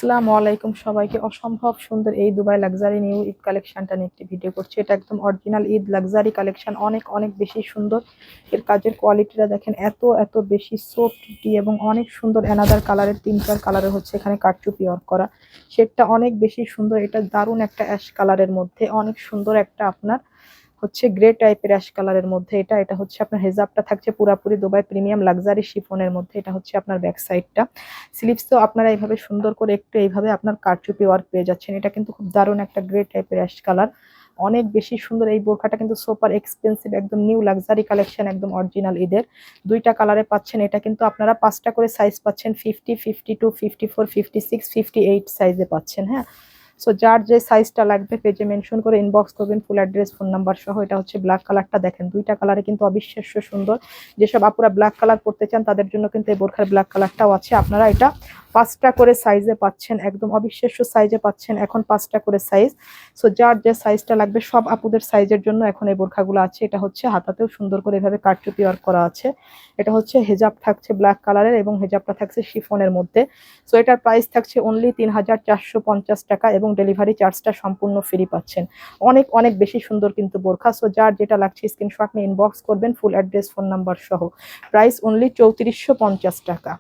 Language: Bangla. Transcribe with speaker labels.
Speaker 1: আসসালামু আলাইকুম সবাইকে। অসম্ভব সুন্দর এই দুবাই লাক্সারি নিউ ঈদ কালেকশনটা নিয়ে একটি ভিডিও করছি। এটা একদম অরিজিনাল ঈদ লাক্সারি কালেকশন, অনেক অনেক বেশি সুন্দর। এর কাজের কোয়ালিটিটা দেখেন, এত এত বেশি সফটি এবং অনেক সুন্দর। অ্যানাদার কালারের 3-4 কালারের হচ্ছে এখানে কারচুপি ওয়ার্ক করা। শেডটা অনেক বেশি সুন্দর। এটা দারুণ একটা অ্যাশ কালারের মধ্যে অনেক সুন্দর একটা আপনার হচ্ছে গ্রে টাইপের অ্যাশ কালারের মধ্যে। এটা এটা হচ্ছে আপনার হেজাবটা থাকছে পুরাপুরি দুবাই প্রিমিয়াম লাক্সারি শিফনের মধ্যে। এটা হচ্ছে আপনার ব্যাক সাইডটা। স্লিভস তো আপনারা এইভাবে সুন্দর করে একটু এইভাবে আপনার কারচুপি ওয়ার্ক পেয়ে যাচ্ছেন। এটা কিন্তু খুব দারুণ একটা গ্রে টাইপের অ্যাশ কালার, অনেক বেশি সুন্দর। এই বোরখাটা কিন্তু সুপার এক্সপেন্সিভ, একদম নিউ লাক্সারি কালেকশন, একদম অরিজিনাল ঈদের। দুইটা কালারে পাচ্ছেন। এটা কিন্তু আপনারা 5টা করে সাইজ পাচ্ছেন, 50, 52, 54, 56, 58 সাইজে পাচ্ছেন। হ্যাঁ, সো যার যে সাইজটা লাগবে পেজে মেনশন করে ইনবক্স করবেন ফুল অ্যাড্রেস ফোন নাম্বার সহ। এটা হচ্ছে ব্ল্যাক কালারটা, দেখেন দুইটা কালারে কিন্তু অবিশ্বাস্য সুন্দর। যেসব আপুরা ব্ল্যাক কালার পড়তে চান তাদের জন্য কিন্তু এই বোরখার ব্ল্যাক কালারটাও আছে। আপনারা এটা 5টা করে সাইজে পাচ্ছেন, একদম অবিশ্বাস্য সাইজে পাচ্ছেন এখন 5টা করে সাইজ। সো যার যে সাইজটা লাগবে সব আপুদের সাইজের জন্য এখন এই বোরখাগুলো আছে। এটা হচ্ছে হাতাতেও সুন্দর করে এভাবে কারচুপি ওয়ার্ক করা আছে। এটা হচ্ছে হেজাব থাকছে ব্ল্যাক কালারের এবং হেজাবটা থাকছে শিফনের মধ্যে। সো এটার প্রাইস থাকছে অনলি 3450 টাকা এবং ডেলিভারি চার্জটা সম্পূর্ণ ফ্রি পাচ্ছেন। অনেক অনেক বেশি সুন্দর কিন্তু বোরখা। সো যার যেটা লাগছে স্ক্রিনশট নিয়ে ইনবক্স করবেন ফুল অ্যাড্রেস ফোন নাম্বার সহ। প্রাইস অনলি 3450 টাকা।